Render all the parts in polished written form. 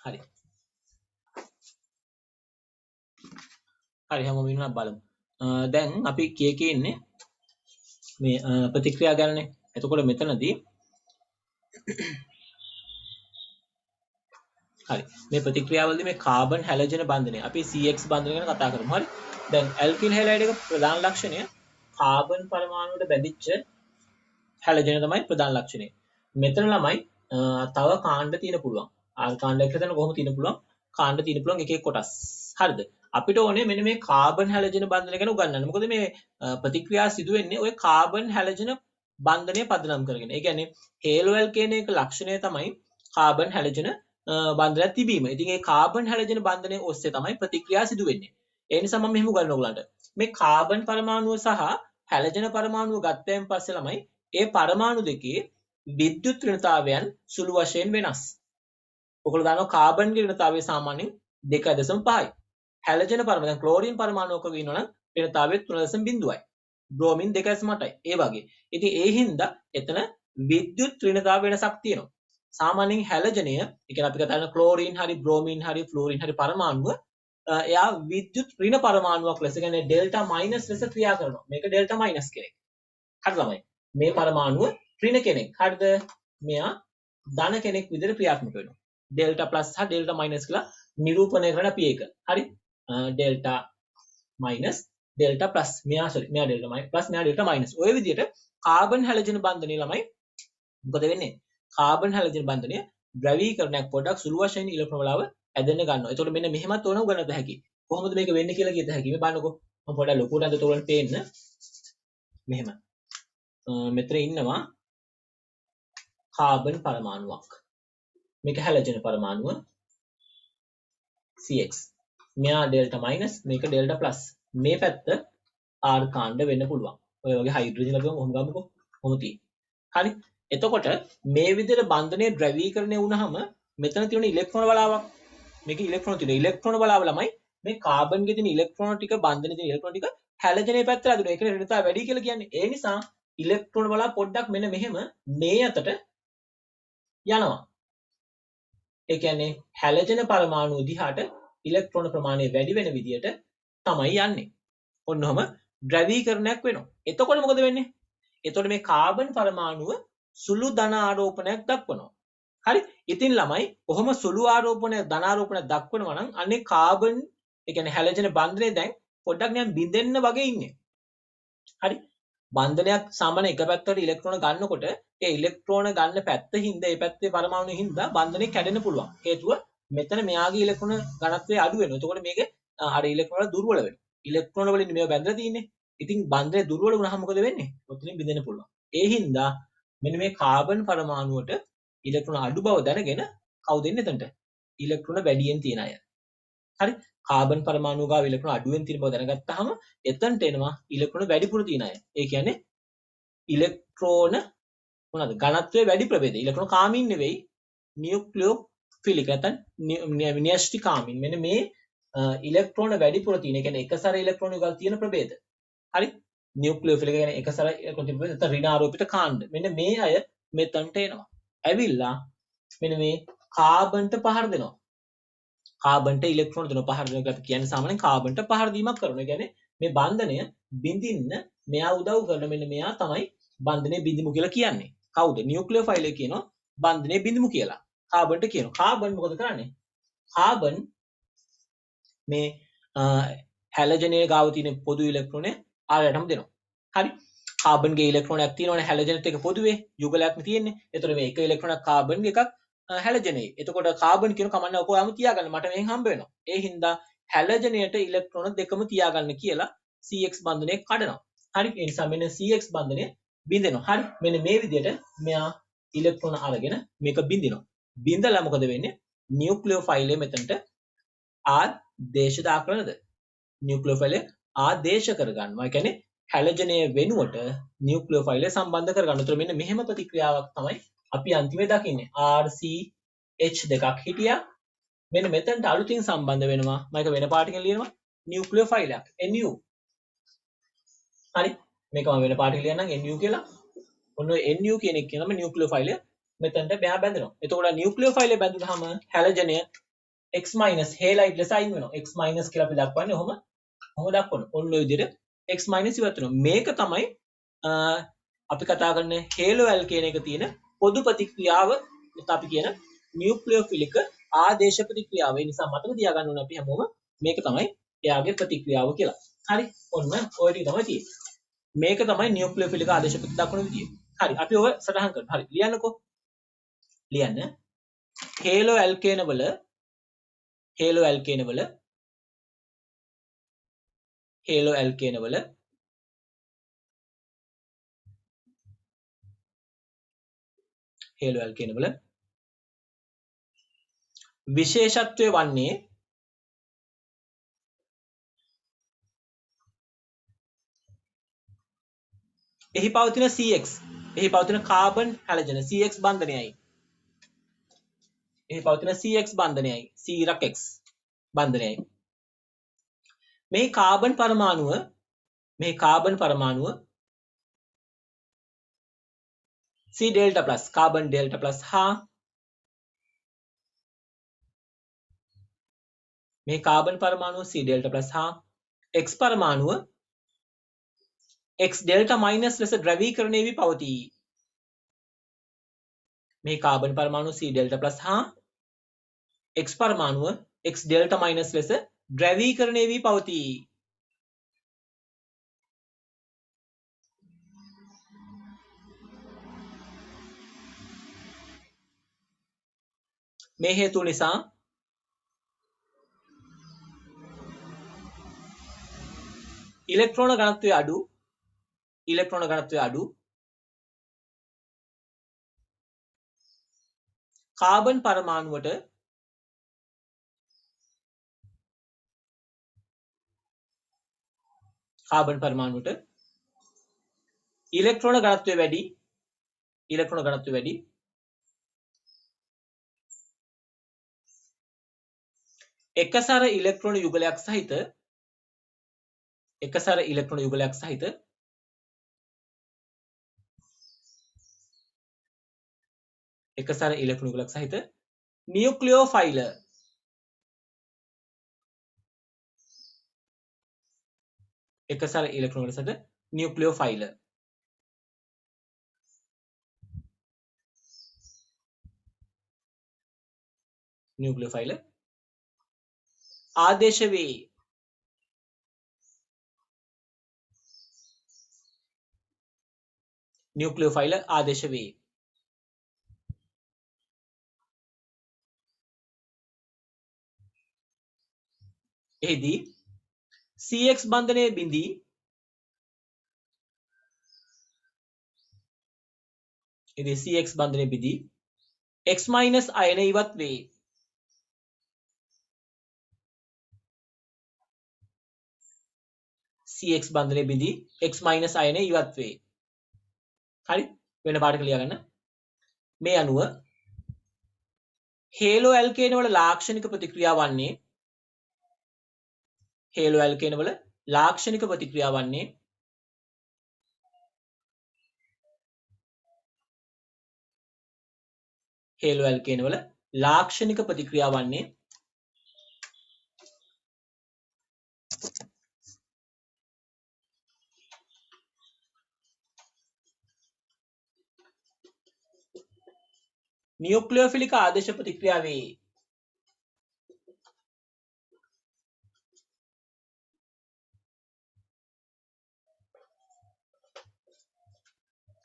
හරි. හරි හැමෝම ඉන්නවා බලමු. දැන් අපි කීකේ ඉන්නේ මේ ප්‍රතික්‍රියා ගැනනේ. එතකොට මෙතනදී හරි. මේ ප්‍රතික්‍රියාවලදී මේ කාබන් හැලජන බන්ධනය අපි CX බන්ධනය ගැන කතා කරමු. හරි. දැන් ඇල්කිල් හැලයිඩ් එක ප්‍රධාන ලක්ෂණය කාබන් පරමාණුවට බැඳිච්ච හැලජන තමයි ප්‍රධාන ලක්ෂණය. මෙතන ළමයි තව කාණ්ඩ තියෙන පුළුවන්. ආල් කාණ්ඩයක් හදන්න කොහොම තියෙන පුළුවන්? කාණ්ඩ තියෙන පුළුවන් එක එක කොටස්. හරිද? අපිට ඕනේ මෙන්න මේ කාබන් හැලජන බන්ධනය ගැන උගන්වන්න. මොකද මේ ප්‍රතික්‍රියා සිදු වෙන්නේ ওই කාබන් හැලජන බන්ධනය පදනම් කරගෙන. ඒ කියන්නේ හේලෝල් කියන එක ලක්ෂණය තමයි කාබන් හැලජන බන්ධනයක් තිබීම. ඉතින් මේ කාබන් හැලජන බන්ධනය ඔස්සේ තමයි ප්‍රතික්‍රියා සිදු වෙන්නේ. ඒ නිසා මම මෙහෙම උගන්වනවා ඔයගලන්ට. මේ කාබන් පරමාණුව සහ හැලජන පරමාණුව ගත්තයින් පස්සේ ළමයි ඒ පරමාණු දෙකේ විද්‍යුත් ඍණතාවයන් සුළු වශයෙන් වෙනස්. ඔයගොල්ලෝ දන්නවා කාබන්ගේ ඍණතාවය සාමාන්‍යයෙන් 2.5යි. හැලජන පරමාණු දැන් ක්ලෝරින් පරමාණුවක ඉන්නවනම් ඍණතාවය 3.0යි. බ්‍රෝමින් 2.8යි. ඒ වගේ. ඉතින් ඒ හින්දා එතන විද්‍යුත් ඍණතාව වෙනසක් තියෙනවා. සාමාන්‍යයෙන් හැලජනය, ඒ කියන්නේ අපි කතා කරන ක්ලෝරින් හරි බ්‍රෝමින් හරි ෆ්ලෝරින් හරි පරමාණුව එයා විද්‍යුත් ඍණ පරමාණුවක් ලෙස කියන්නේ ඩෙල්ටා මයිනස් ලෙස ක්‍රියා කරනවා. මේක ඩෙල්ටා මයිනස් කෙනෙක්. හරි ළමයි. මේ පරමාණුව ඍණ කෙනෙක්. හරිද? මෙයා ධන කෙනෙක් විදිහට ක්‍රියාත්මක වෙනවා. ඩෙල්ටා ප්ලස් හා ඩෙල්ටා මයිනස් කියලා නිරූපණය කරන අපි ඒක. හරි? ඩෙල්ටා මයිනස් ඩෙල්ටා ප්ලස් මෙයා ඩෙල්ටා මයිනස් ප්ලස් මෙයා ඩෙල්ටා මයිනස්. ඔය විදිහට කාබන් හැලජන බන්ධනය ළමයි මොකද වෙන්නේ? කාබන් හැලජන බන්ධනය ද්‍රවීකරණයක් පොඩ්ඩක් සුළු වශයෙන් ඉලෙක්ට්‍රෝන වලාව ඇදෙන්න ගන්නවා. එතකොට මෙන්න මෙහෙමත් ඕන උගන්නත හැකි. කොහොමද මේක වෙන්නේ කියලා කියත හැකි. මේ බලන්නකෝ. මම පොඩ්ඩක් ලොකුට අඳ තෝරන්න පේන්න. මෙහෙම. මෙතන ඉන්නවා කාබන් පරමාණුවක්. මේක හැලජන පරමාණුව CX. මෙයා ඩෙල්ටා මයිනස් මේක ඩෙල්ටා ප්ලස්. මේ පැත්ත R කාණ්ඩ වෙන්න පුළුවන්. ඔය වගේ හයිඩ්‍රජන් ලැබුවම කොහොම ගමුකෝ. කොහොම තියෙන්නේ. හරි. එතකොට මේ විදිහට බන්ධනයේ ද්‍රවීකරණය වුණාම මෙතන තියෙන ඉලෙක්ට්‍රෝන බලාවක් මේක ඉලෙක්ට්‍රෝන තියෙන ඉලෙක්ට්‍රෝන බලාව ළමයි මේ කාබන්ගේ තියෙන ඉලෙක්ට්‍රෝන ටික බන්ධනයේ තියෙන ඉලෙක්ට්‍රෝන ටික හැලජනයේ පැත්තට අදිනවා. ඒකනේ ඍණතාව වැඩි කියලා කියන්නේ. ඒ නිසා ඉලෙක්ට්‍රෝන බලාව පොඩ්ඩක් මෙන්න මෙහෙම මේ අතට යනවා. ඒ කියන්නේ හැලජන පරමාණු දිහාට ඉලෙක්ට්‍රෝන ප්‍රමාණය වැඩි වෙන විදියට තමයි යන්නේ. ඔන්නෝම ද්‍රවීකරණයක් වෙනවා. එතකොට මොකද වෙන්නේ? එතකොට මේ කාබන් පරමාණුව සුළු ධන ආරෝපණයක් දක්වනවා. හරි? ඉතින් ළමයි කොහොම සුළු ආරෝපණයක් ධන ආරෝපණයක් දක්වනවා නම් අනේ කාබන් ඒ කියන්නේ හැලජන බන්ධනය දැන් පොඩ්ඩක් නිකන් බිඳෙන්න වගේ ඉන්නේ. හරි? බන්ධනයක් සාමාන්‍ය එක පැත්තකට ඉලෙක්ට්‍රෝන ගන්නකොට ඒ ඉලෙක්ට්‍රෝන ගන්න පැත්ත හින්දා ඒ පැත්තේ පරමාණු හින්දා බන්ධනය කැඩෙන්න පුළුවන්. හේතුව මෙතන මෙයාගේ ඉලෙක්ට්‍රෝන ඝනත්වය අඩු වෙනවා. එතකොට මේක අර ඉලෙක්ට්‍රෝන දුර්වල වෙනවා. ඉලෙක්ට්‍රෝන වලින් මේව බැඳලා තියෙන්නේ. ඉතින් බන්ධනය දුර්වල වුණාම මොකද වෙන්නේ? ඔතනින් බිඳෙන්න පුළුවන්. ඒ හින්දා මෙන්න මේ කාබන් පරමාණුවට ඉලෙක්ට්‍රෝන අඩු බව දැනගෙන කවුද එන්නේ එතනට? ඉලෙක්ට්‍රෝන වැඩියෙන් තියෙන අය. හරි? කාබන් පරමාණු ගාව ඉලෙක්ට්‍රෝන අඩුවෙන් තියෙන බව දැනගත්තාම එතනට එනවා ඉලෙක්ට්‍රෝන වැඩිපුර තියෙන අය. ඒ කියන්නේ ඉලෙක්ට්‍රෝන මොනවාද? ඝනත්වයේ වැඩි ප්‍රභේද. ඉලෙක්ට්‍රෝන කාමීන් නෙවෙයි නියුක්ලියෝෆිලික් නැත්නම් න්‍යෂ්ටිකාමීන්. මෙන්න මේ ඉලෙක්ට්‍රෝන වැඩිපුර තියෙන. ඒ කියන්නේ එක සැර ඉලෙක්ට්‍රෝන ගාව තියෙන ප්‍රභේද. හරි? නියුක්ලියෝෆිලික් කියන්නේ එක සැර ඉලෙක්ට්‍රෝන තිබෙන නැත්නම් ඍණාරෝපිත කාණ්ඩ. මෙන්න මේ අය මෙතනට එනවා. ඇවිල්ලා මෙන්න මේ කාබන්ට පහර දෙනවා. කාබන්ට ඉලෙක්ට්‍රෝන දෙනවා පහර දෙනවා කියලා කියන්නේ සාමාන්‍යයෙන් කාබන්ට පහර දීමක් කරනවා. ඒ කියන්නේ මේ බන්ධනය බිඳින්න මෙයා උදව් කරන මෙන්න මෙයා තමයි බන්ධනය බිඳිමු කියලා කියන්නේ. කවුද? නියුක්ලියෝෆයිල් එක කියනවා බන්ධනය බිඳිමු කියලා. කාබන්ට කියනවා. කාබන් මොකද කරන්නේ? කාබන් මේ හැලජනයේ ගාව තියෙන පොදු ඉලෙක්ට්‍රෝනය ආරයටම දෙනවා. හරි? කාබන්ගේ ඉලෙක්ට්‍රෝනයක් තියෙනවනේ හැලජනෙත් එක පොදුවේ යුගලයක්ම තියෙන්නේ. ඒතර මේ එක ඉලෙක්ට්‍රෝනයක් කාබන්ගේ එකක් හැලජනේ. එතකොට කාබන් කියන කමන්න ඔකම තියාගන්න මට මෙහෙන් හම්බ වෙනවා. ඒ හින්දා හැලජනයට ඉලෙක්ට්‍රෝන දෙකම තියාගන්න කියලා CX බන්ධනය කඩනවා. හරි? ඒ නිසා මෙන්න CX බන්ධනය බිඳෙනවා. හරි? මෙන්න මේ විදිහට මෙයා ඉලෙක්ට්‍රෝන අරගෙන මේක බිඳිනවා. බිඳලා මොකද වෙන්නේ? නියුක්ලියෝෆයිලය මෙතනට ආදේශ දාකරනද? නියුක්ලියෝෆයිලය ආදේශ කරගන්නවා. ඒ කියන්නේ හැලජනය වෙනුවට නියුක්ලියෝෆයිලය සම්බන්ධ කරගන්න. උතර මෙන්න මෙහෙම ප්‍රතික්‍රියාවක් තමයි අපි අන්තිමේ දකින්නේ. RCH දෙකක් හිටියා. මෙන්න මෙතනට අලුතින් සම්බන්ධ වෙනවා. මම ඒක වෙන පාටකින් ලියනවා. නියුක්ලියෝෆයිලයක් NU. හරි? මේක මම වෙන පාටකින් ලියන්නම් NU කියලා. ඔන්න ඔය NU කියන එක කියනම නියුක්ලියෝෆයිලය මෙතනට මෙහා බැඳෙනවා. එතකොට නියුක්ලියෝෆයිලය බැඳුනහම හැලජනය x minus හේලයිට් ලෙස අයින් වෙනවා. x minus කියලා අපි දක්වන්නේ ඔහොම දක්වනවා. ඔන්න ඔය විදිහට x minus ඉවත් වෙනවා. මේක තමයි අපි කතා කරන්නේ හේලෝ ඇල්කේන එක තියෙන පොදු ප්‍රතික්‍රියාව අපි කියන නියුක්ලියෝෆිලික ආදේශ ප්‍රතික්‍රියාව. ඒ නිසා මතක තියාගන්න ඕනේ අපි හැමෝම මේක තමයි එයාගේ ප්‍රතික්‍රියාව කියලා. හරි. ඔන්න ඔය ටික තමයි තියෙන්නේ. මේක තමයි නියුක්ලියෝෆිලික ආදේශ ප්‍රතික්‍රියාව දක්වන විදිය. හරි. අපි ඔය සටහන් කරමු. හරි. ලියන්නකෝ. ලියන්න. හේලෝ ඇල්කේන වල හේලෝ ඇල්කේන වල විශේෂත්වය වන්නේ එහි පවතින CX එහි පවතින කාබන් හැලජන CX බන්ධනයයි. එහි පවතින CX බන්ධනයයි. C X බන්ධනයයි. මේ කාබන් පරමාණුව C delta plus carbon delta plus හා මේ කාබන් පරමාණුව C delta plus හා X පරමාණුව X delta minus ලෙස ද්‍රවීකරණය වී පවතී. මේ කාබන් පරමාණුව C delta plus හා X පරමාණුව X delta minus ලෙස ද්‍රවීකරණය වී පවතී. මේ හේතුව නිසා ඉලෙක්ට්‍රෝන ඝනත්වය අඩු කාබන් පරමාණුවට ඉලෙක්ට්‍රෝන ඝනත්වය වැඩි එකසර ඉලෙක්ට්‍රෝන යුගලයක් සහිත නියුක්ලියෝෆයිල ආදේශ වේ. එහිදී CX බන්ධනය බිඳී X minus අයන ඉවත් වේ. CX බන්ධනය බිඳී X minus අයන ඉවත් වේ. හරි. වෙන පාඩක ලියාගන්න. මේ අනුව හේලෝ ඇල්කේන වල ලාක්ෂණික ප්‍රතික්‍රියාව වන්නේ හේලෝ ඇල්කේන වල ලාක්ෂණික ප්‍රතික්‍රියාව වන්නේ නියුක්ලියෝෆිලික ආදේශ ප්‍රතික්‍රියාවේ.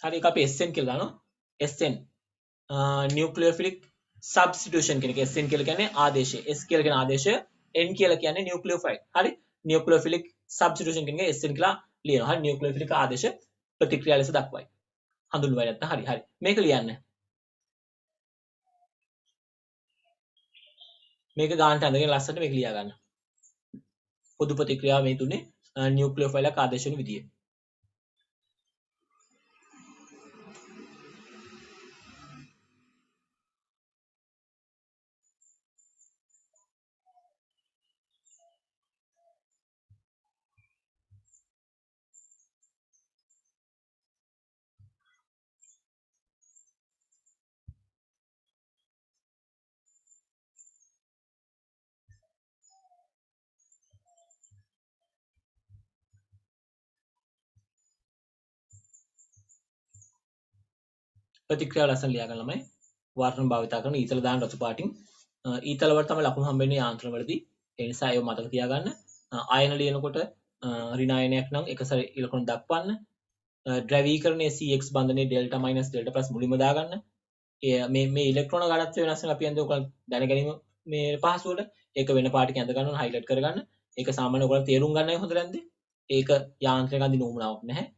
හරි. එක අපි SN කියලා දානවා. SN නියුක්ලියෝෆිලික් සබ්ස්ටිටියුෂන් කියන එක. SN කියලා කියන්නේ ආදේශය. S කියලා කියන ආදේශය. N කියලා කියන්නේ නියුක්ලියෝෆයිල්. හරි. නියුක්ලියෝෆිලික් සබ්ස්ටිටියුෂන් කියන එක SN කියලා ලියනවා. හරි. නියුක්ලියෝෆිලික ආදේශ ප්‍රතික්‍රියා ලෙස දක්වයි. හඳුන්වයි නැත්නම් හරි. මේක ලියන්න. මේක ගානට අඳගෙන ලස්සනට මේක ලියා ගන්න. පොදු ප්‍රතික්‍රියාව මේ තුනේ නියුක්ලියෝෆයිලක් ආදේශ වෙන විදිය. ප්‍රතික්‍රියාව ලස්සන ලියා ගන්න ළමයි. වර්ණ භාවිතා කරන ඊතල දාන රතු පාටින් ඊතල වලට තමයි ලකුණු හම්බෙන්නේ යාන්ත්‍රණ වලදී. ඒ නිසා ඒව මතක තියාගන්න. ආයන ලියනකොට ඍණායනයක් නම් එකසර ඉලක්කන දක්වන්න. ද්‍රවීකරණයේ CX බන්ධනයේ ඩෙල්ටා මයිනස් ඩෙල්ටා ප්ලස් මුලින්ම දාගන්න. මේ ඉලෙක්ට්‍රෝන ගණත්වය වෙනස් වෙන අපි යන්නේ ඔයගොල්ලෝ දැනගැනීම මේ පහසුවට ඒක වෙන පාටකින් ඇඳ ගන්න හයිලයිට් කරගන්න. ඒක සාමාන්‍ය ඔයගොල්ලෝ තේරුම් ගන්නයි හොඳ නැද්ද? ඒක යාන්ත්‍රණයක අඳින උවමනාවක් නැහැ.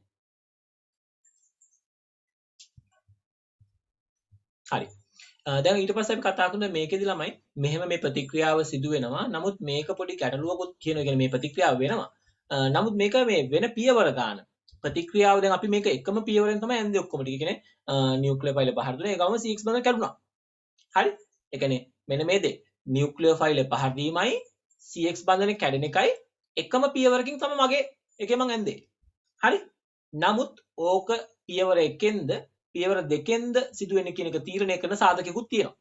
හරි. දැන් ඊට පස්සේ අපි කතා කරන මේකෙදි ළමයි මෙහෙම මේ ප්‍රතික්‍රියාව සිදු වෙනවා. නමුත් මේක පොඩි ගැටලුවකුත් කියනවා. කියන්නේ මේ ප්‍රතික්‍රියාව වෙනවා. නමුත් මේක මේ වෙන පියවර ගන්න. ප්‍රතික්‍රියාව දැන් අපි මේක එකම පියවරෙන් තමයි ඇන්දේ ඔක්කොම ටික. කියන්නේ නියුක්ලියර් ෆයිල් පහර දුන්නා. ඒ ගමම CX බඳ කැඩුනා. හරි. ඒ කියන්නේ මෙන්න මේ දේ. නියුක්ලියර් ෆයිල් පහර දීමයි CX බන්ධනේ කැඩෙන එකයි එකම පියවරකින් තමයි මගේ එකේ මං ඇන්දේ. හරි. නමුත් ඕක පියවර එකෙන්ද පියවර දෙකෙන්ද සිදුවෙන්නේ කියන එක තීරණය කරන සාධකයකුත් තියෙනවා.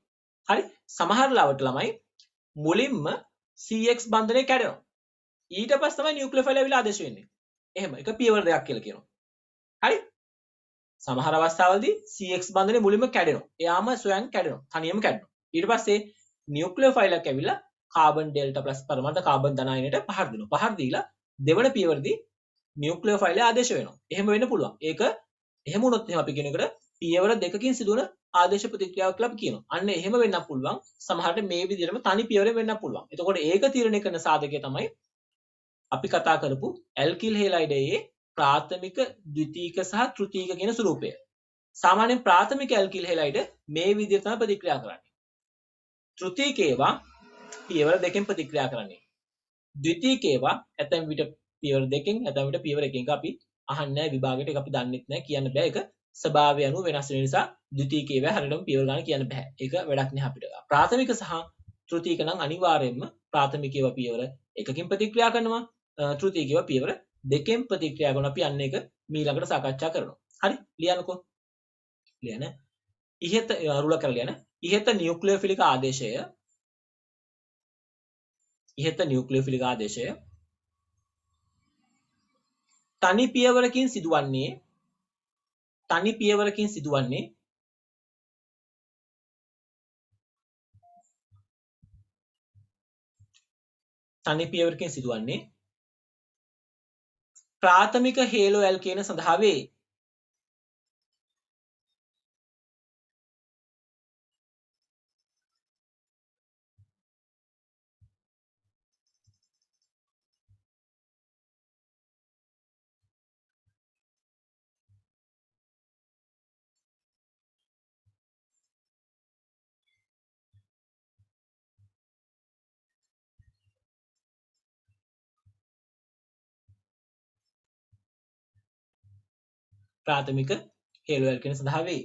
හරි. සමහර ලාවට ළමයි මුලින්ම CX බන්ධනය කැඩෙනවා. ඊට පස්සේ තමයි නියුක්ලියර් ෆයිල් ඇවිල්ලා ආදේශ වෙන්නේ. එහෙම එක පියවර දෙකක් කියලා කියනවා. හරි. සමහර අවස්ථාවලදී CX බන්ධනය මුලින්ම කැඩෙනවා. එයාම ස්වයං කැඩෙනවා. තනියම කැඩෙනවා. ඊට පස්සේ නියුක්ලියර් ෆයිල් එකක් ඇවිල්ලා කාබන් ඩෙල්ටා ප්ලස් පරමාණු කාබන් ධන අයනයට පහර දෙනවා. පහර දීලා දෙවන පියවරදී නියුක්ලියර් ෆයිල් එක ආදේශ වෙනවා. එහෙම වෙන්න පුළුවන්. ඒක එහෙම වුණොත් එහෙම අපි කියන එකට පියවර දෙකකින් සිදුවන ආදේශ ප්‍රතික්‍රියාවක් කියලා අපි කියනවා. අන්න එහෙම වෙන්නත් පුළුවන්. සමහරට මේ විදිහටම තනි පියවරෙන් වෙන්නත් පුළුවන්. එතකොට ඒක තීරණය කරන සාධකය තමයි අපි කතා කරපු ඇල්කිල් හෙලයිඩයේ ප්‍රාථමික, ද්විතීක සහ තෘතීක කියන ස්වරූපය. සාමාන්‍යයෙන් ප්‍රාථමික ඇල්කිල් හෙලයිඩ මේ විදිහට තමයි ප්‍රතික්‍රියා කරන්නේ. තෘතීක ඒවා පියවර දෙකෙන් ප්‍රතික්‍රියා කරන්නේ. ද්විතීක ඒවා ඇතැම් විට පියවර දෙකෙන්, ඇතැම් විට පියවර එකකින් අපි අහන්නේ නැහැ විභාගයට. ඒක අපි දන්නෙත් නැහැ, කියන්න බෑ. ඒක ස්වභාවය අනුව වෙනස් වෙන නිසා ද්විතීක ඒවා හරියටම පියවර ගන්න කියන්න බෑ. ඒක වැඩක් නෑ අපිට. ප්‍රාථමික සහ තෘතීක නම් අනිවාර්යයෙන්ම ප්‍රාථමික ඒවා පියවර එකකින් ප්‍රතික්‍රියා කරනවා. තෘතීක ඒවා පියවර දෙකෙන් ප්‍රතික්‍රියා කරනවා. අපි අන්න ඒක මීළඟට සාකච්ඡා කරනවා. හරි? ලියන්නකෝ. ලියන්න. ඉහත රුල කරලා ලියන්න. ඉහත නියුක්ලියෝෆිලික ආදේශය තනි පියවරකින් සිදුවන්නේ ප්‍රාථමික හේලෝ ඇල්කේන සඳහා වේ. ප්‍රාථමික හේලෝ ඇල්කේන සඳහා වේ.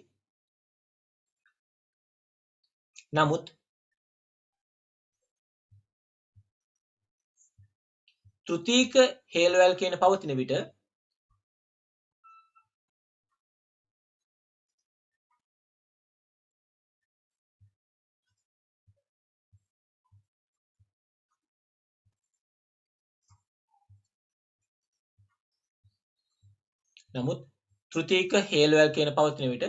නමුත් තෘතීක හේලෝ ඇල්කේන පවතින විට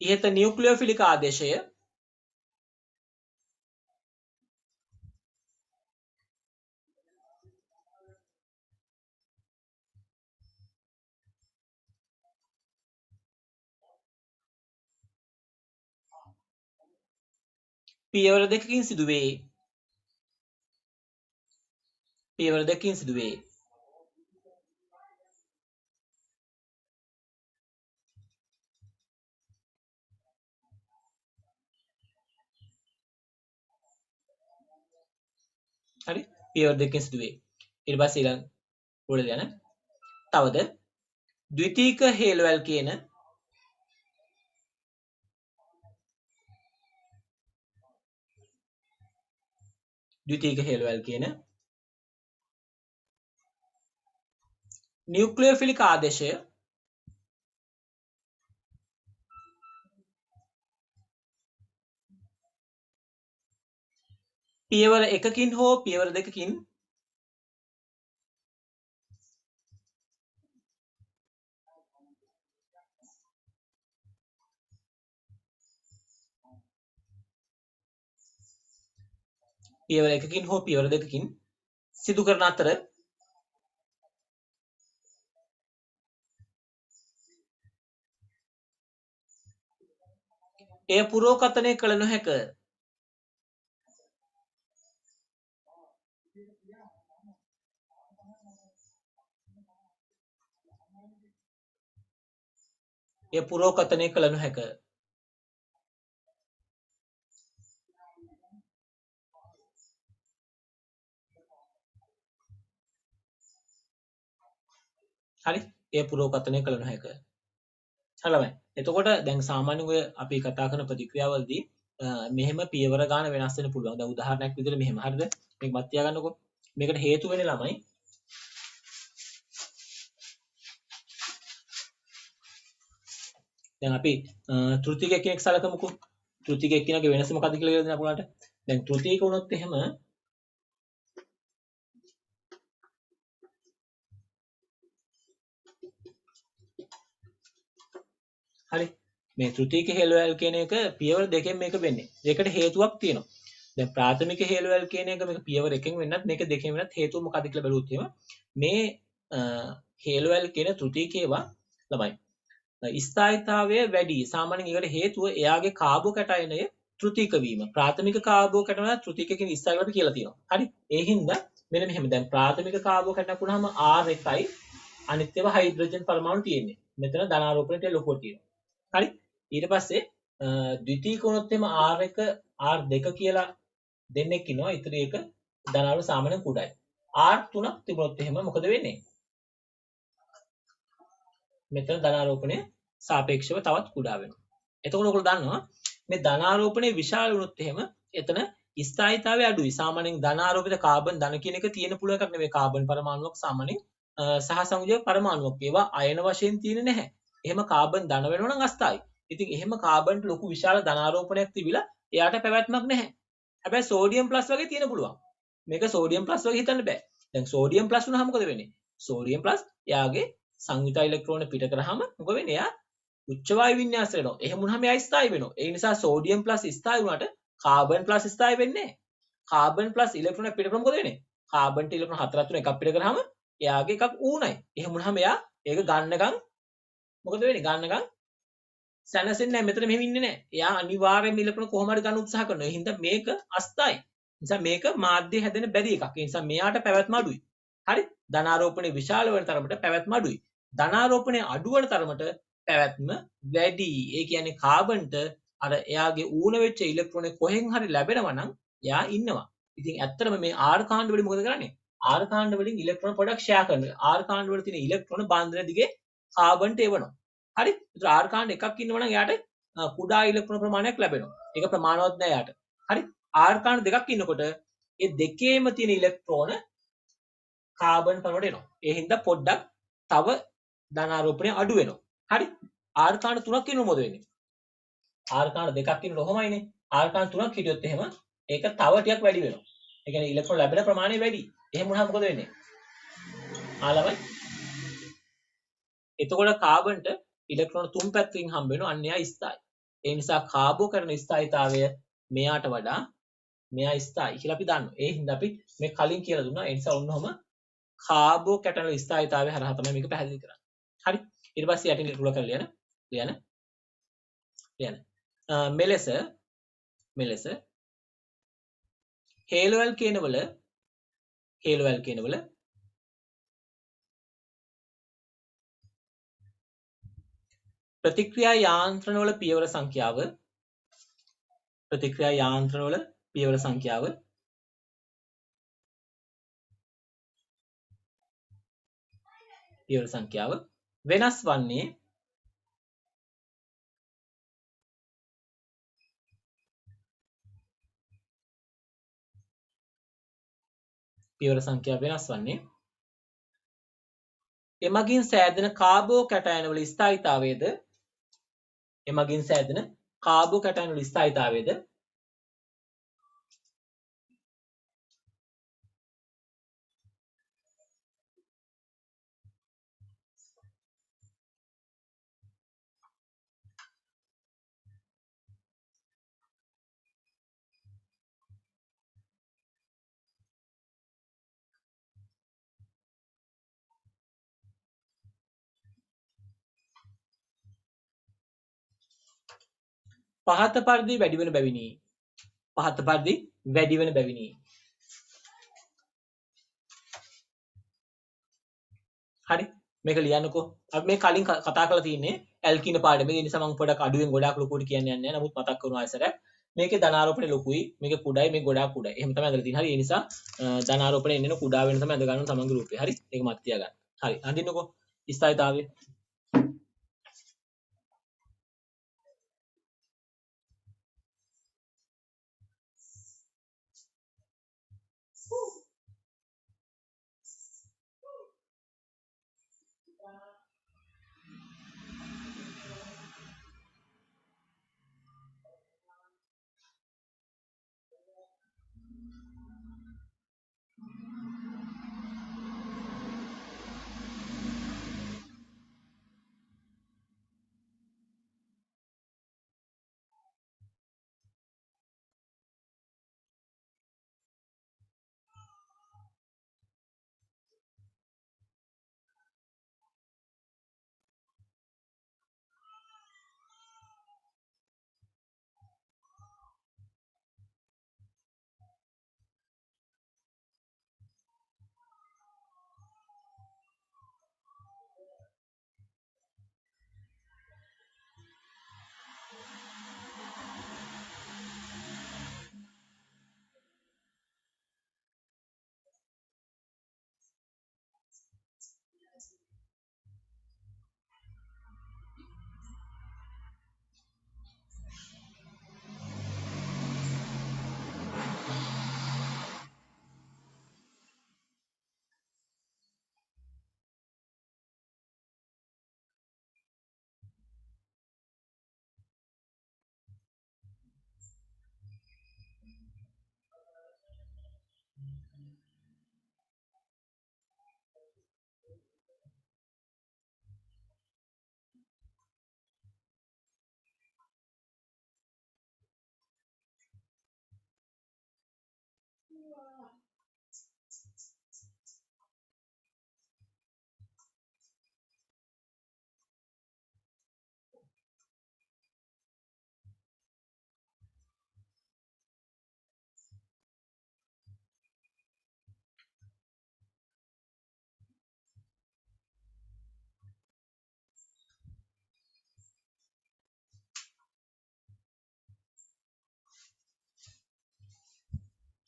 ඉහත නියුක්ලියෝෆිලික ආදේශය පියවර දෙකකින් සිදුවේ. හරි? පියවර දෙකකින් සිදුවේ. ඊට පස්සේ ඊළඟ උඩ යන තවද ද්විතීක හේලෝ ඇල්කේන නියුක්ලියෝෆිලික ආදේශය පියවර එකකින් හෝ පියවර දෙකකින් පියවර එකකින් හෝ පියවර දෙකකින් සිදු කරන අතර එය පුරෝකථනය කළ නොහැක. එය පුරෝකථනය කළ නොහැක. හරි. එය පුරෝකථනය කළ නොහැක. හරිද? එතකොට දැන් සාමාන්‍යයෙන් ඔය අපි කතා කරන ප්‍රතික්‍රියාවලදී මෙහෙම පියවර ගන්න වෙනස් වෙන්න පුළුවන්. දැන් උදාහරණයක් විදිහට මෙහෙම. හරිද? මේක මත් තියාගන්නකෝ. මේකට හේතු වෙන්නේ ළමයි. දැන් අපි තෘතික කෙනෙක් සලකමුකෝ. තෘතික එක්කෙනාගේ වෙනස මොකක්ද කියලා දෙන්න අපුණාට. දැන් තෘතික වුණොත් එහෙම හරි. මේ තෘතික හේලවැල් කියන එක පියවර දෙකෙන් මේක වෙන්නේ. ඒකට හේතුවක් තියෙනවා. දැන් ප්‍රාථමික හේලවැල් කියන එක මේක පියවර එකෙන් වෙන්නත් මේක දෙකෙන් වෙන්නත් හේතුව මොකක්ද කියලා බැලුවොත් එහෙම මේ හේලවැල් කියන තෘතිකේවා ළමයි ස්ථායීතාවය වැඩි. සාමාන්‍යයෙන් ඒකට හේතුව එයාගේ කාබෝ කැටයනය තෘතික වීම. ප්‍රාථමික කාබෝ කැටයන තෘතිකකින් ඉස්සරහට අපි කියලා තියෙනවා. හරි. ඒ හින්දා මෙන්න මෙහෙම දැන් ප්‍රාථමික කාබෝ කැටයනක් වුණාම R1යි අනිත් ඒවා හයිඩ්‍රජන් පරමාණු තියෙන්නේ. මෙතන ධනාරෝපණයට ලොකුව තියෙනවා. හරි. ඊට පස්සේ ද්විතීක වුණොත් එම R1 R2 කියලා දෙන්නෙක් ඉන්නවා. ඉතින් ඒක ධනාරෝපණ සාමාන්‍යයෙන් කුඩායි. R3ක් තිබුණොත් එහෙම මොකද වෙන්නේ? මෙතන ධනාරෝපණය සාපේක්ෂව තවත් කුඩා වෙනවා. එතකොට ඔයගොල්ලෝ දන්නවා මේ ධනාරෝපණය විශාල වුණොත් එහෙම එතන ස්ථායීතාවය අඩුයි. සාමාන්‍යයෙන් ධනාරෝපිත කාබන් ධන කියන එක තියෙන පුළුවන් එකක් නෙවෙයි. කාබන් පරමාණුවක් සාමාන්‍යයෙන් සහසංයෝජක පරමාණුවක්. ඒවා අයන වශයෙන් තියෙන්නේ නැහැ. එහෙම කාබන් ධන වෙනවා නම් අස්ථායි. ඉතින් එහෙම කාබන්ට ලොකු විශාල ධනාරෝපණයක් තිබිලා එයාට පැවැත්මක් නැහැ. හැබැයි සෝඩියම් ප්ලස් වගේ තියෙන පුළුවන්. මේක සෝඩියම් ප්ලස් වගේ හිතන්න බෑ. දැන් සෝඩියම් ප්ලස් වුණාම මොකද වෙන්නේ? සෝඩියම් ප්ලස් එයාගේ සංයුත ඉලෙක්ට්‍රෝන පිට කරාම මොකද වෙන්නේ? එයා උච්ච වායු වින්‍යාස වෙනවා. එහෙම වුණාම එයා ස්ථායි වෙනවා. ඒ නිසා සෝඩියම් ප්ලස් ස්ථායි වුණාට කාබන් ප්ලස් ස්ථායි වෙන්නේ නැහැ. කාබන් ප්ලස් ඉලෙක්ට්‍රෝන පිට කරාම මොකද වෙන්නේ? කාබන්ට ඉලෙක්ට්‍රෝන හතරක් තුන එකක් පිට කරාම එයාගේ එකක් ඌණයි. එහෙම වුණාම එයා ඒක ගන්නකම් මොකද වෙන්නේ? ගන්නකම් සැනසෙන්නේ නැහැ. මෙතන මෙහෙම ඉන්නේ නැහැ. එයා අනිවාර්යයෙන්ම ඉලෙක්ට්‍රෝන කොහොම හරි ගන්න උත්සාහ කරනවා. ඒ හින්දා මේක අස්ථායි. නිසා මේක මාධ්‍ය හැදෙන බැරි එකක්. ඒ නිසා මෙයාට පැවැත්ම අඩුයි. හරි? ධනාරෝපණය විශාල වෙන තරමට පැවැත්ම අඩුයි. ධනාරෝපණය අඩු වෙන තරමට පැවැත්ම වැඩි. ඒ කියන්නේ කාබන්ට අර එයාගේ ඌණ වෙච්ච ඉලෙක්ට්‍රෝන කොහෙන් හරි ලැබෙනවා නම් එයා ඉන්නවා. ඉතින් ඇත්තටම මේ R කාණ්ඩ වලින් මොකද කරන්නේ? R කාණ්ඩ වලින් ඉලෙක්ට්‍රෝන පොඩක් ෂෙයා කරනවා. R කාණ්ඩ වල තියෙන ඉලෙක්ට්‍රෝන බාන්ධන දිගේ කාබන්ට එවනවා. හරි? ඒතර R කාණ්ඩ එකක් ඉන්නවා නම් එයාට කුඩා ඉලෙක්ට්‍රෝන ප්‍රමාණයක් ලැබෙනවා. ඒක ප්‍රමාණවත් නෑ එයාට. හරි? R කාණ්ඩ දෙකක් ඉන්නකොට ඒ දෙකේම තියෙන ඉලෙක්ට්‍රෝන කාබන් පරවට එනවා. ඒ හින්දා පොඩ්ඩක් තව ධනාරෝපණය අඩු වෙනවා. හරි? R කාණ්ඩ තුනක් ඉන්නොත් මොකද වෙන්නේ? R කාණ්ඩ දෙකක් ඉන්නොත් ඔහොමයිනේ. R කාණ්ඩ තුනක් හිටියොත් එහෙම ඒක තව ටිකක් වැඩි වෙනවා. ඒ කියන්නේ ඉලෙක්ට්‍රෝන ලැබෙන ප්‍රමාණය වැඩි. එහෙම වුණාම මොකද වෙන්නේ? ළමයි එතකොට කාබන්ට ඉලෙක්ට්‍රෝන තුන් පැත්තකින් හම්බ වෙනවා. අන්න එයා ස්ථායි. ඒ නිසා කාබෝ කරන ස්ථායීතාවය මෙයාට වඩා මෙයා ස්ථායි කියලා අපි දන්නවා. ඒ හින්දා අපි මේ කලින් කියලා දුන්නා. ඒ නිසා ඔන්නෝම කාබෝ කැටයන ස්ථායීතාවය හරහා තමයි මේක පැහැදිලි කරන්නේ. හරි? ඊට පස්සේ යටින් රුල කරලා ලියන. මෙලෙස හේලවැල් කියනවල ප්‍රතික්‍රියා යාන්ත්‍රණවල පියවර සංඛ්‍යාව වෙනස් වන්නේ එමගින් සෑදෙන කාබෝ කැටයනවල ස්ථායීතාවයද පහත පරිදි වැඩි වෙන බැවිනි. පහත පරිදි වැඩි වෙන බැවිනි. හරි මේක ලියන්නකෝ. අපි මේ කලින් කතා කරලා තියෙන්නේ ඇල්කින පාඩමේ. ඒ නිසා මම පොඩක් අඩුවෙන් ගොඩාක් ලොකුට කියන්නේ නැහැ. නමුත් මතක් කරනවා ආයෙසරයක්. මේකේ ධනාරෝපණය ලොකුයි. මේක කුඩායි. මේක ගොඩාක් කුඩායි. එහෙම තමයි අදලා තියෙන්නේ. හරි ඒ නිසා ධනාරෝපණය එන්නේ කුඩා වෙන තමයි අද ගන්න තමන්ගේ රූපේ. හරි ඒක මත තියාගන්න. හරි අඳින්නකෝ ස්ථායීතාවය.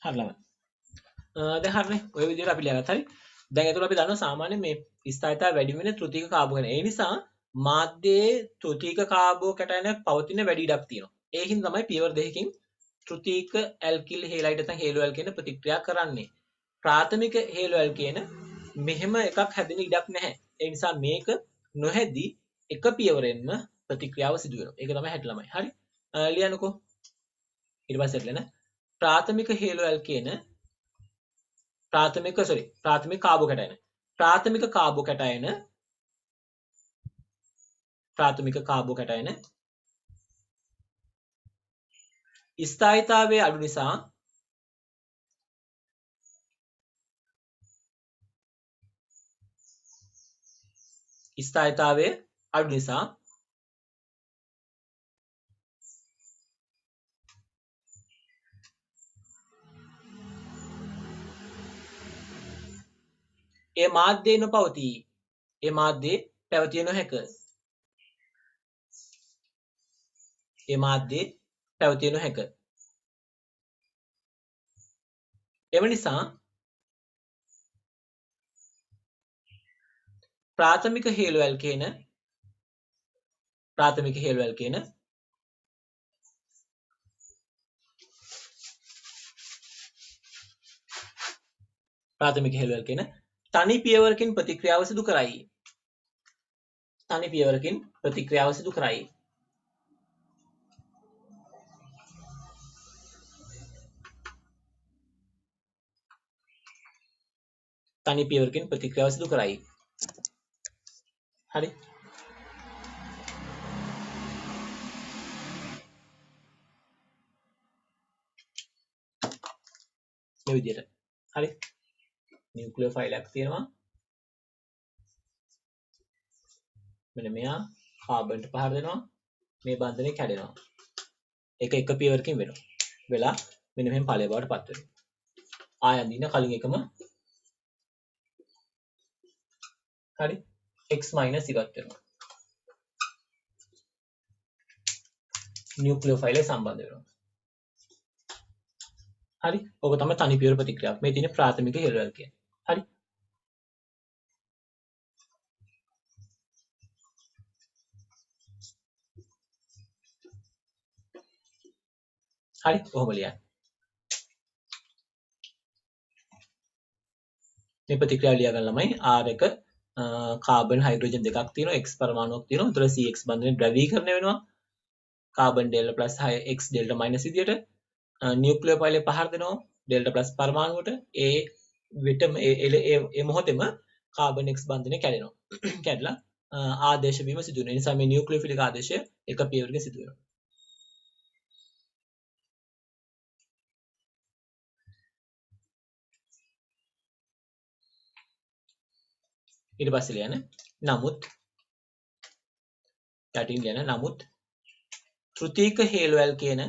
හරි ළමයි. දැන් හරිනේ. ඔය විදිහට අපි ලියගත්තා. හරි. දැන් එතකොට අපි දන්නවා සාමාන්‍යයෙන් මේ ස්ථායීතාව වැඩි වෙන තෘතීක කාබෝ ගැන. ඒ නිසා මාධ්‍යයේ තෘතීක කාබෝ කැටයනක් පවතින වැඩි ඉඩක් තියෙනවා. ඒ හින්දා තමයි පියවර දෙකකින් තෘතීක ඇල්කිල් හේලයිඩ් නැත්නම් හේලෝ ඇල්කේන ප්‍රතික්‍රියා කරන්නේ. ප්‍රාථමික හේලෝ ඇල්කේන මෙහෙම එකක් හැදෙන ඉඩක් නැහැ. ඒ නිසා මේක නොහැදී එක පියවරෙන්ම ප්‍රතික්‍රියාව සිදු වෙනවා. ඒක තමයි හැටි ළමයි. හරි. ලියන්නකෝ. ඊට පස්සේ ලියන්න. ප්‍රාථමික හේලෝ ඇල්කේන ප්‍රාථමික කාබෝ කැටයන. ප්‍රාථමික කාබෝ කැටයන ස්ථායීතාවයේ අඩු නිසා ඒ මාධ්‍යයේ නොපවතී. ඒ මාධ්‍යයේ පැවතිය නොහැක. එම නිසා ප්‍රාථමික හේලෝ ඇල්කේන තනි පියවරකින් ප්‍රතික්‍රියාව සිදු කරයි. තනි පියවරකින් ප්‍රතික්‍රියාව සිදු කරයි. හරි. මේ විදිහට. හරි. නියුක්ලියර් ෆයිල් එකක් තියෙනවා. මෙන්න මෙයා කාබන්ට පහර දෙනවා. මේ බන්ධනය කැඩෙනවා. එක පියවරකින් වෙනවා. වෙලා මෙන්න මෙහෙම ඵලය බවට පත් වෙනවා. ආය අඳින්න කලින් එකම හරි x - ඉවත් වෙනවා. නියුක්ලියෝෆයිලය සම්බන්ධ වෙනවා. හරි. ඕක තමයි තනි පියවර ප්‍රතික්‍රියාවක්. මේ තියෙන ප්‍රාථමික හෙළවල් කියන්නේ. හරි. හරි. කොහොම ලියන්නේ? මේ ප්‍රතික්‍රියාව ලියා ගන්න ළමයි R1 කාබන් හයිඩ්‍රජන් දෙකක් තියෙනවා x පරමාණුවක් තියෙනවා. උතර CX බන්ධනය ද්‍රවීකරණය වෙනවා. Carbon delta plus 6 x delta minus විදියට නියුක්ලියෝෆයිලය පහර දෙනවා ඩෙල්ටා ප්ලස් පරමාණුවට. ඒ විටම ඒ මොහොතේම කාබන් x බන්ධනය කැඩෙනවා. කැඩලා ආදේශ වීම සිදු වෙනවා. ඒ නිසා මේ නියුක්ලියෝෆිලික් ආදේශය එක පියවරකින් සිදු වෙනවා. ඊට පස්සේ ලියන්න නමුත් යටින් ලියන්න නමුත් තෘතීක හේලවැල් කියන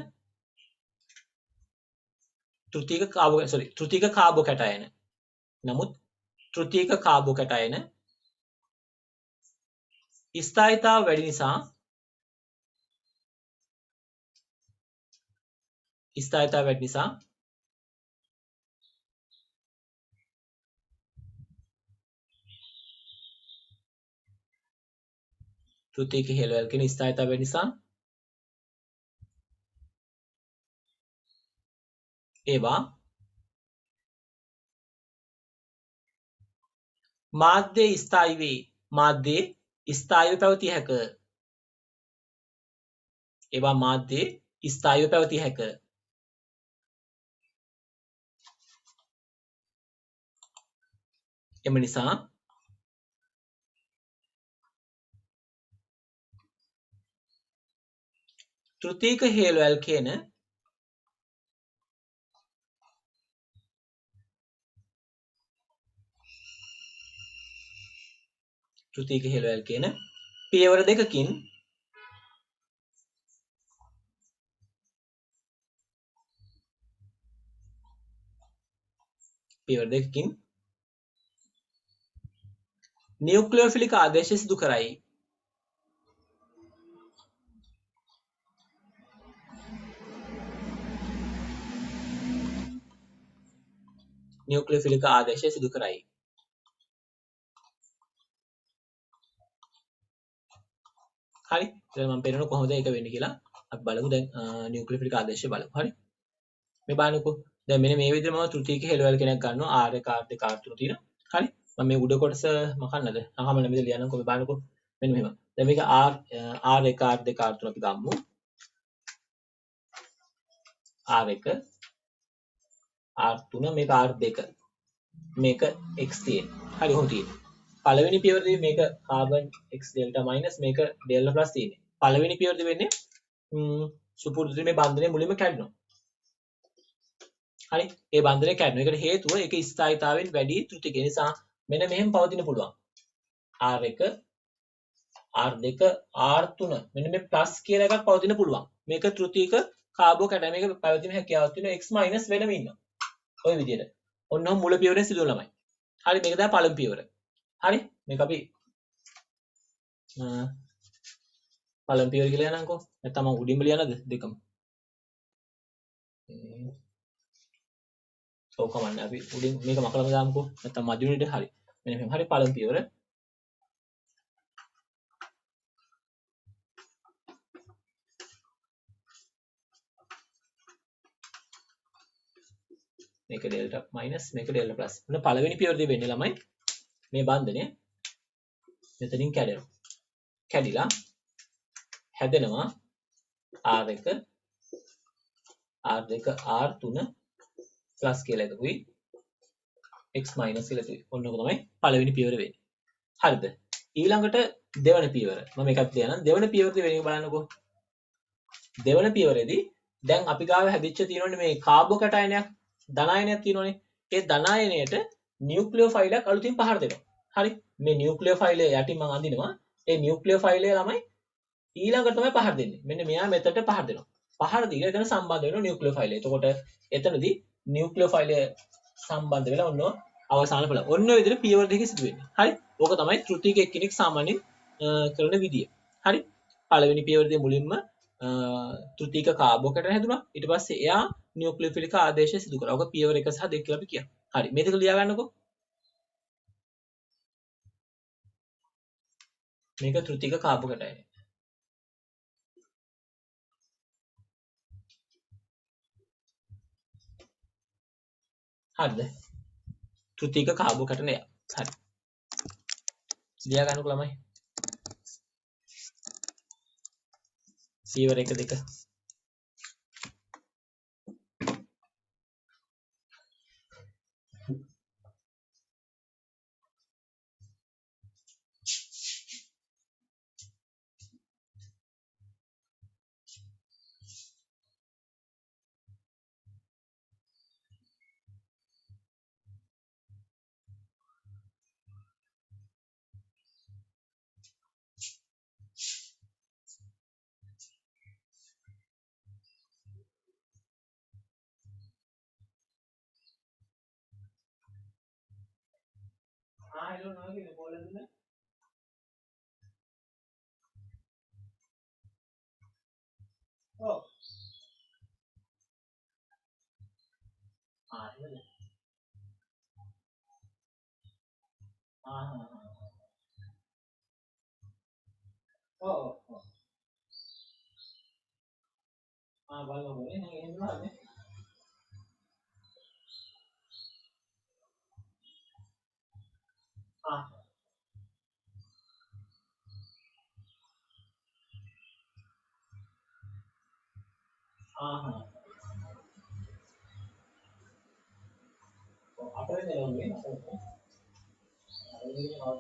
තෘතීක කාබෝකැටයන නමුත් තෘතීක කාබෝකැටයන ස්ථායීතාව වැඩි නිසා තෘතීක හේලවැල් කියන ස්ථායීතාව වැඩි නිසා ඒවා මාධ්‍යයේ ස්ථායීව පැවතිය හැක. ඒවා මාධ්‍යයේ ස්ථායීව පැවතිය හැක. එම නිසා තෘතීක හේලවැල් කියන පියවර දෙකකින් නියුක්ලියෝෆිලික් ආදේශය සිදු කරයි. හරි. ඊට මම පෙන්නන කොහොමද ඒක වෙන්නේ කියලා අපි බලමු. දැන් නියුක්ලියෝෆිලික් ආදේශය බලමු. හරි. මේ බලන්නකෝ. දැන් මෙන්න මේ විදිහට මම තෘතීක හෙළවැල් කෙනෙක් ගන්නවා R1 R2 R3 තියෙනවා. හරි. මම මේ උඩ කොටස මොකන්නද? අහම නෙමෙයි ලියන්නකෝ. මේ බලන්නකෝ. මෙන්න මෙහෙම. දැන් මේක R1 R2 R3 අපි ගමු. R1 R3 මේක R2 මේක x තියෙනවා. හරි කොහොමද තියෙන්නේ? පළවෙනි පියවරදී මේක කාබන් x ඩෙල්ටා මයිනස් මේක ඩෙල්ටා ප්ලස් තියෙන්නේ. පළවෙනි පියවරදී වෙන්නේ සුපුරුදු මේ බන්ධනය මුලින්ම කැඩෙනවා. හරි. ඒ බන්ධනය කැඩෙනවා. ඒකට හේතුව ඒක ස්ථායීතාවයෙන් වැඩි තෘතික නිසා මෙන්න මෙහෙම පවතින පුළුවන්. R1 R2 R3 මෙන්න මේ ප්ලස් කියලා එකක් පවතින පුළුවන්. මේක තෘතික කාබෝකැටයන මේක පැවතීමේ හැකියාවක් තියෙනවා x මයිනස් වෙනම ඉන්නවා. ඔය විදිහට. ඔන්න මුල පියවරෙන් සිදු වෙන ළමයි. හරි මේක තමයි පළමු පියවර. හරි මේක අපි පළමු පියවර කියලා යනම්කෝ. නැත්නම් මම උඩින්ම ලියනද දෙකම? ඔව් කමන්නේ අපි උඩින් මේක මකලම දාමුකෝ. නැත්නම් මැදිනුනේ හරි. මෙන්න මෙහෙම හරි පළමු පියවර. මේක ඩෙල්ටා මයිනස් මේක ඩෙල්ටා ප්ලස්. මොන පළවෙනි පියවරදී වෙන්නේ ළමයි මේ බන්ධනය මෙතනින් කැඩෙනවා. කැඩිලා හැදෙනවා R1 R2 R3 ප්ලස් කියලා එකකුයි x මයිනස් කියලා එකකුයි. ඔන්න ඔක තමයි පළවෙනි පියවර වෙන්නේ. හරිද? ඊළඟට දෙවන පියවර. මම එකක් ලියනම් දෙවන පියවරදී වෙන්නේ බලන්නකෝ. දෙවන පියවරේදී දැන් අපි ගාව හැදිච්ච තියෙනවනේ මේ කාබෝකැටයනයක් ධනායනයක් තියෙනවනේ. ඒ ධනායනයට නියුක්ලියෝෆයිලයක් අලුතින් පහර දෙනවා. හරි. මේ නියුක්ලියෝෆයිලය යටින් මම අඳිනවා. ඒ නියුක්ලියෝෆයිලය ළමයි ඊළඟට තමයි පහර දෙන්නේ. මෙන්න මෙයා මෙතනට පහර දෙනවා. පහර දීලා එතන සම්බන්ධ වෙනවා නියුක්ලියෝෆයිලය. එතකොට එතනදී නියුක්ලියෝෆයිලය සම්බන්ධ වෙලා ඔන්න අවසාන ඵල. ඔන්න ඔය විදිහට පියවර දෙකේ සිදු වෙන්නේ. හරි. ඕක තමයි ත්‍ෘතික එක්කෙනෙක් සාමාන්‍යයෙන් කරන විදිය. හරි. පළවෙනි පියවරදී මුලින්ම ත්‍ෘතික කාබෝ කැටයන් හැදුනා. ඊට පස්සේ එයා නියුක්ලියෝෆිලික ආදේශය සිදු කරා. ඕක පියවර 1 සහ 2 කියලා අපි කියනවා. හරි. මේ දෙක ලියා ගන්නකො. මේක ත්‍ෘතික කාබෝ කැටයන්. හරිද? ත්‍ෘතික කාබෝ කැටයන්. හරි. ලියා ගන්නකො ළමයි. පියවර 1 2 hello naagina koladuna oh hello oh බලමු එහෙනම් එහෙම නෑ අපේ නෙවෙයි විදිහට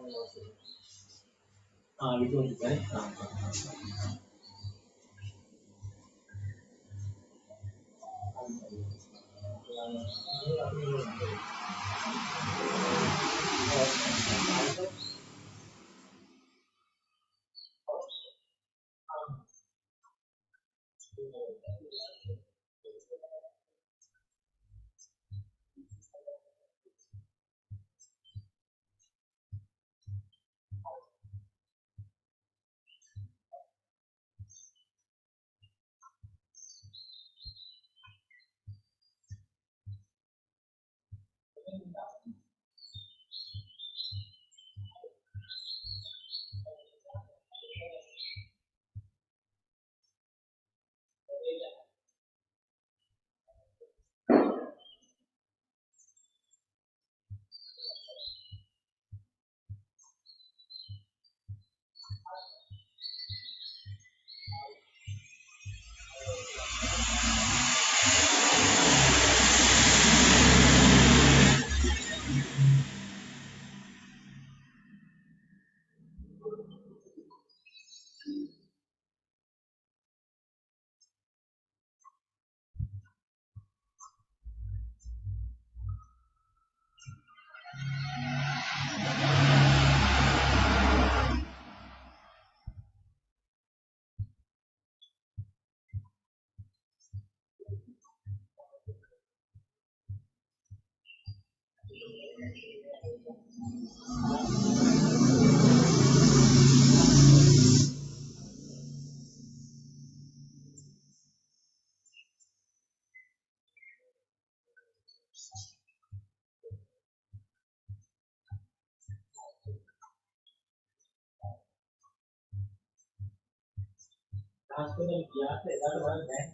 හස්පිටල් ගියාට එදාට බලන්න බෑ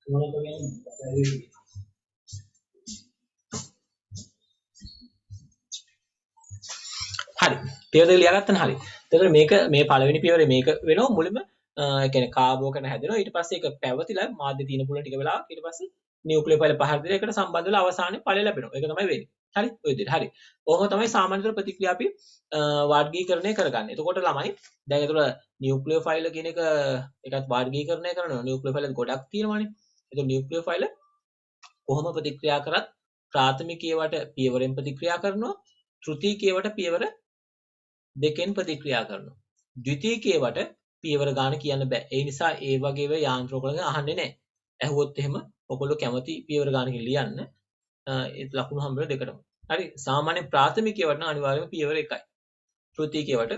මොනවද කියන්නේ හරි පියවර දෙක ලියාගත්තනේ හරි එතකොට මේක මේ පළවෙනි පියවරේ මේක වෙනවා මුලින්ම කියන්නේ කාබෝ කන හැදෙනවා ඊට පස්සේ ඒක පැවතිලා මාධ්‍ය තියෙන පුළුවන් ටික වෙලාවක් ඊට පස්සේ නියුක්ලියෝෆයිල පහර දෙලා ඒකට සම්බන්ධ වෙලා අවසානයේ ඵලය ලැබෙනවා ඒක තමයි වෙන්නේ හරි ඔය විදිහට හරි කොහොම තමයි සාමාන්‍යතර ප්‍රතික්‍රියා අපි වර්ගීකරණය කරගන්නේ එතකොට ළමයි දැන් එතකොට නියුක්ලියෝෆයිල කියන එක ඒකත් වර්ගීකරණය කරනවා නියුක්ලියෝෆයිල ගොඩක් තියෙනවානේ එතකොට නියුක්ලියෝෆයිල කොහොම ප්‍රතික්‍රියා කරත් ප්‍රාථමිකයේවට පියවරෙන් ප්‍රතික්‍රියා කරනවා තෘතීකයේවට පියවර දෙකෙන් ප්‍රතික්‍රියා කරනවා ද්විතීයිකයේවට පියවර ගාන කියන්න බෑ. ඒ නිසා ඒ වගේ ඒවා යාන්ත්‍රෝපකරණ අහන්නේ නැහැ. ඇහුවොත් එහෙම ඔයගොල්ලෝ කැමති පියවර ගානකින් ලියන්න. ඒ ලකුණු හම්බ වෙන දෙකටම. හරි. සාමාන්‍ය ප්‍රාථමිකයවට නම් අනිවාර්යයෙන්ම පියවර 1යි. තෘතීයිකයට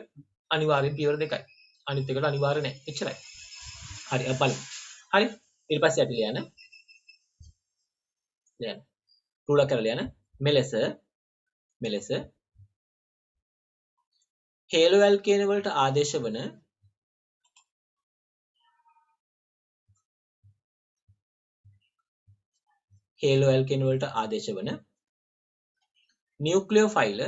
අනිවාර්යෙන් පියවර 2යි. අනිත් එකට අනිවාර්ය නැහැ. එච්චරයි. හරි අපි බලමු. හරි. ඊට පස්සේ අපි ලියන්න. රුලර් කරලා ලියන්න. මෙලෙස හේලෝ ඇල්කේන වලට ආදේශ වන හේලෝ ඇල්කේන වලට ආදේශ වන නියුක්ලියෝෆයිල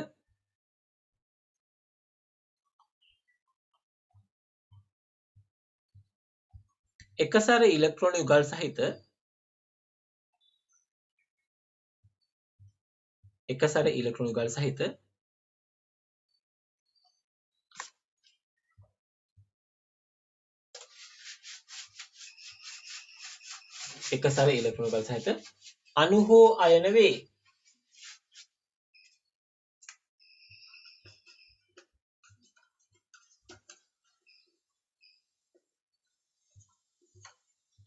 එකසර ඉලෙක්ට්‍රෝන යුගල් සහිත එකසර ඉලෙක්ට්‍රෝන යුගල් සහිත එකසර ඉලෙක්ට්‍රෝන යුගල් සහිත අණු හෝ අයන වේ.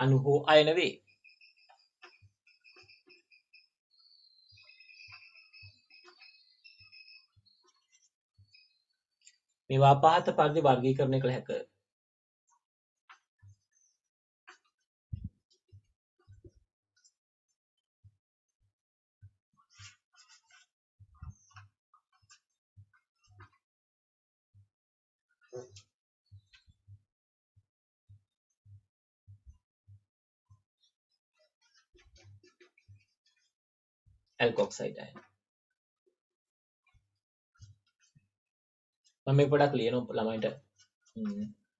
අණු හෝ අයන වේ. මේවා පහත පරිදි වර්ගීකරණය කළ හැක. ඇල්කොක්සයිඩ් අයන. මම මේ පොඩක් ලියනවා ළමයින්ට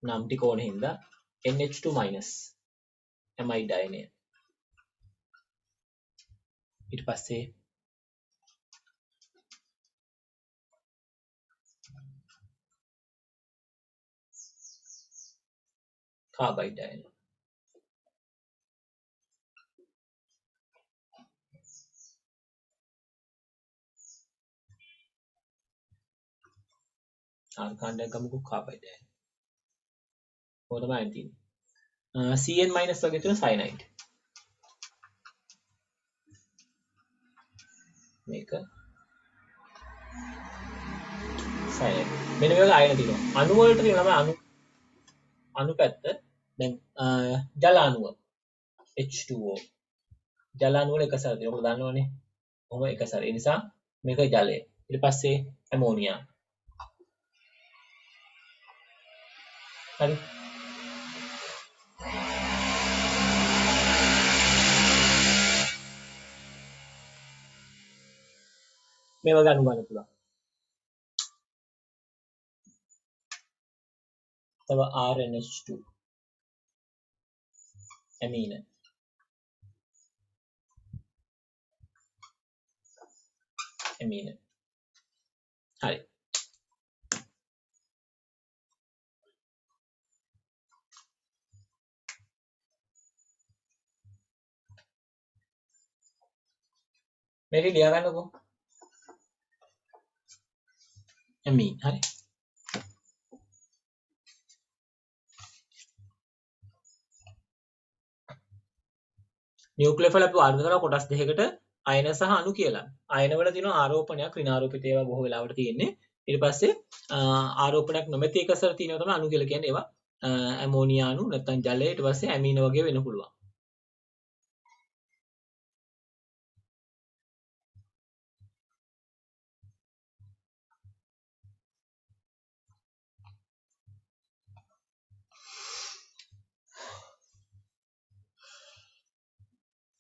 නම් ටික ඕන හින්දා NH2- ඇමයිඩ් අයනය. ඊට පස්සේ කාබයිඩ් අයනය. ආර්කාණ්ඩයක් ගමුකෝ කාබයිඩ් අයනය. කොහොමද තමයි තියෙන්නේ. CN- වගේ තියෙන සයනයිඩ්. මේක සයනයිඩ්. මෙන්න මේ වගේ අයන තියෙනවා. අණු වලට තියෙනවා අණු පැත්ත. දැන් ජල අණුව H2O. ජල අණු වල එකසර තියෙනවා. ඔයාලා දන්නවනේ. කොහොම එකසර. ඒ නිසා මේක ජලය. ඊට පස්සේ ඇමෝනියා. හරි. මේවා ගන්න පුළුවන්. තව RNH2 ඇමීන. හරි. මේක ලියා ගන්නකො. ඇමීන්. හරි. නියුක්ලියෝෆයිල් අපි වර්ග කරලා කොටස් දෙකකට අයන සහ අණු කියලා. අයන වල තියෙනවා ආරෝපණයක් ඍණාරෝපිත ඒවා බොහෝ වෙලාවට තියෙන්නේ. ඊට පස්සේ ආරෝපණයක් නොමැති එකසර තියෙනවා තමයි අණු කියලා කියන්නේ. ඒවා ඇමෝනියා අණු නැත්නම් ජලය ඊට පස්සේ ඇමීන වගේ වෙන්න පුළුවන්.